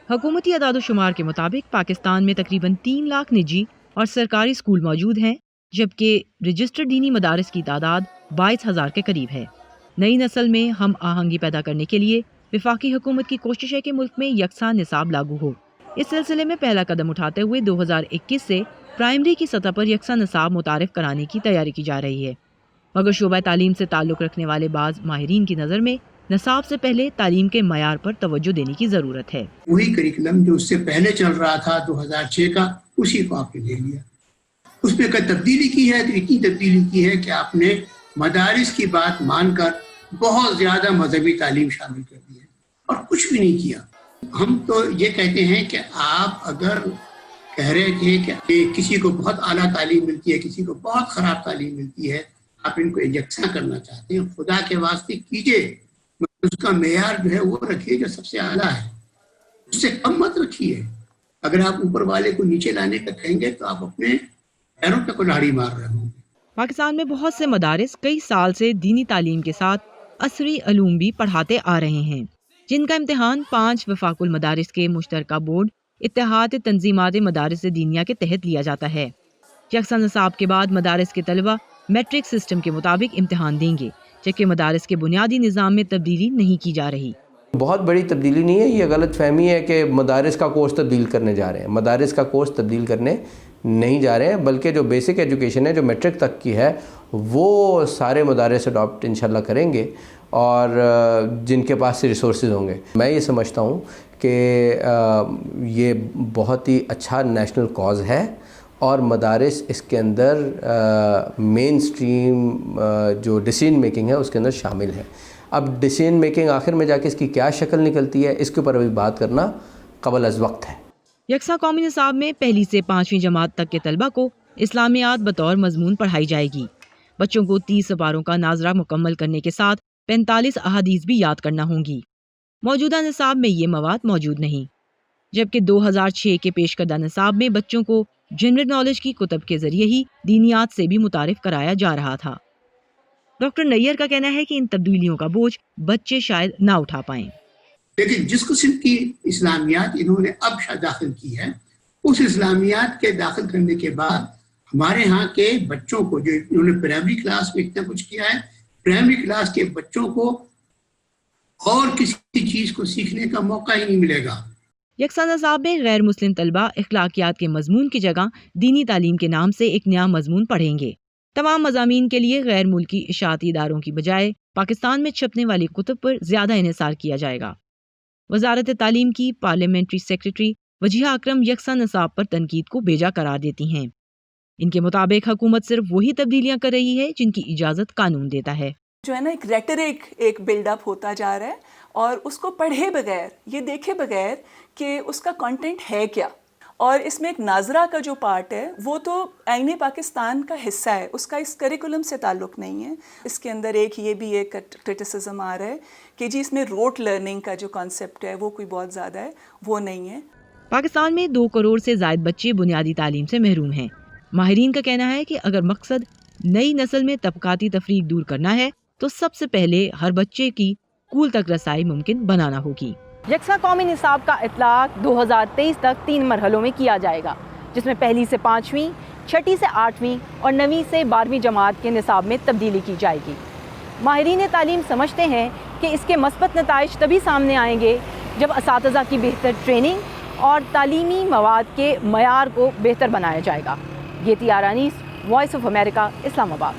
حکومتی اعداد و شمار کے مطابق پاکستان میں تقریباً 3 لاکھ نجی اور سرکاری اسکول موجود ہیں، جبکہ رجسٹرڈ دینی مدارس کی تعداد 22,000 کے قریب ہے۔ نئی نسل میں ہم آہنگی پیدا کرنے کے لیے وفاقی حکومت کی کوشش ہے کہ ملک میں یکساں نصاب لاگو ہو۔ اس سلسلے میں پہلا قدم اٹھاتے ہوئے 2021 سے پرائمری کی سطح پر یکساں نصاب متعارف کرانے کی تیاری کی جا رہی ہے، مگر شعبہ تعلیم سے تعلق رکھنے والے بعض ماہرین کی نظر میں نصاب سے پہلے تعلیم کے معیار پر توجہ دینے کی ضرورت ہے۔ وہی کریکولم جو اس سے پہلے چل رہا تھا 2006 کا، اسی کو آپ نے لے لیا۔ اس میں کوئی تبدیلی کی ہے تو اتنی تبدیلی کی ہے کہ آپ نے مدارس کی بات مان کر بہت زیادہ مذہبی تعلیم شامل کر دی ہے اور کچھ بھی نہیں کیا۔ ہم تو یہ کہتے ہیں کہ آپ اگر کہہ رہے تھے کہ کسی کو بہت اعلیٰ تعلیم ملتی ہے، کسی کو بہت خراب تعلیم ملتی ہے، آپ ان کو یکساں کرنا چاہتے ہیں، خدا کے واسطے کیجئے، اس کا معیار جو ہے وہ رکھیے جو سب سے اعلیٰ ہے، اس سے کم مت رکھیے۔ اگر آپ اوپر والے کو نیچے لانے کا کہیں گے تو آپ اپنے پیروں پہ کلاڑی مار رہے ہوں گے۔ پاکستان میں بہت سے مدارس کئی سال سے دینی تعلیم کے ساتھ عصری علوم بھی پڑھاتے آ رہے ہیں، جن کا امتحان 5 وفاق المدارس کے مشترکہ بورڈ اتحاد تنظیمات مدارس دینیہ کے تحت لیا جاتا ہے۔ یکساں نصاب کے بعد مدارس کے طلبہ میٹرک سسٹم کے مطابق امتحان دیں گے، جبکہ مدارس کے بنیادی نظام میں تبدیلی نہیں کی جا رہی۔ بہت بڑی تبدیلی نہیں ہے، یہ غلط فہمی ہے کہ مدارس کا کورس تبدیل کرنے جا رہے ہیں۔ مدارس کا کورس تبدیل کرنے نہیں جا رہے ہیں، بلکہ جو بیسک ایجوکیشن ہے جو میٹرک تک کی ہے وہ سارے مدارس اڈاپٹ انشاءاللہ کریں گے، اور جن کے پاس سے ریسورسز ہوں گے۔ میں یہ سمجھتا ہوں کہ یہ بہت ہی اچھا نیشنل کاز ہے، اور مدارس اس کے اندر مین سٹریم جو ڈیسیژن میکنگ ہے اس کے اندر شامل ہے۔ اب ڈیسیژن میکنگ آخر میں جا کے اس کی کیا شکل نکلتی ہے، اس کے اوپر ابھی بات کرنا قبل از وقت ہے۔ یکساں قومی نصاب میں پہلی سے 5ویں جماعت تک کے طلبہ کو اسلامیات بطور مضمون پڑھائی جائے گی۔ بچوں کو 30 سپاروں کا ناظرہ مکمل کرنے کے ساتھ 45 احادیث بھی یاد کرنا ہوں گی۔ موجودہ نصاب میں یہ مواد موجود نہیں، جبکہ 2006 کے پیش کردہ نصاب میں بچوں کو جنرل نالج کی کتب کے ذریعے ہی دینیات سے بھی متعارف کرایا جا رہا تھا۔ ڈاکٹر نیئر کا کہنا ہے کہ ان تبدیلیوں کا بوجھ بچے شاید نہ اٹھا پائیں، لیکن جس قسم کی اسلامیات انہوں نے اب داخل کی ہے، اس اسلامیات کے داخل کرنے کے بعد ہمارے ہاں کے بچوں کو، جو انہوں نے پرائمری کلاس میں اتنا کچھ کیا ہے، پرائمری کلاس کے بچوں کو اور کسی چیز کو سیکھنے کا موقع ہی نہیں ملے گا۔ یکساں نصاب میں غیر مسلم طلبہ اخلاقیات کے مضمون کی جگہ دینی تعلیم کے نام سے ایک نیا مضمون پڑھیں گے۔ تمام مضامین کے لیے غیر ملکی اشاعتی اداروں کی بجائے پاکستان میں چھپنے والی کتب پر زیادہ انحصار کیا جائے گا۔ وزارت تعلیم کی پارلیمنٹری سیکریٹری وجیہہ اکرم یکساں نصاب پر تنقید کو بیجا قرار دیتی ہیں۔ ان کے مطابق حکومت صرف وہی تبدیلیاں کر رہی ہے جن کی اجازت قانون دیتا ہے۔ جو ہے نا ایک ریٹرک ایک بلڈ اپ ہوتا جا رہا ہے، اور اس کو پڑھے بغیر، یہ دیکھے بغیر کہ اس کا کنٹینٹ ہے کیا، اور اس میں ایک ناظرہ کا جو پارٹ ہے وہ تو آئین پاکستان کا حصہ ہے، اس کا اس کریکولم سے تعلق نہیں ہے۔ اس کے اندر ایک یہ بھی ایک کرٹیسزم آ رہا ہے کہ جی اس میں روٹ لرننگ کا جو کانسیپٹ ہے وہ کوئی بہت زیادہ ہے، وہ نہیں ہے۔ پاکستان میں 2 کروڑ سے زائد بچے بنیادی تعلیم سے محروم ہیں۔ ماہرین کا کہنا ہے کہ اگر مقصد نئی نسل میں طبقاتی تفریق دور کرنا ہے تو سب سے پہلے ہر بچے کی اسکول تک رسائی ممکن بنانا ہوگی۔ یکساں قومی نصاب کا اطلاق 2023 تک 3 مرحلوں میں کیا جائے گا، جس میں پہلی سے 5ویں، 6ٹھی سے 8ویں اور 9ویں سے 12ویں جماعت کے نصاب میں تبدیلی کی جائے گی۔ ماہرین تعلیم سمجھتے ہیں کہ اس کے مثبت نتائج تبھی سامنے آئیں گے جب اساتذہ کی بہتر ٹریننگ اور تعلیمی مواد کے معیار کو بہتر بنایا جائے گا۔ گیتی آرانیس، وائس آف امریکہ، اسلام آباد۔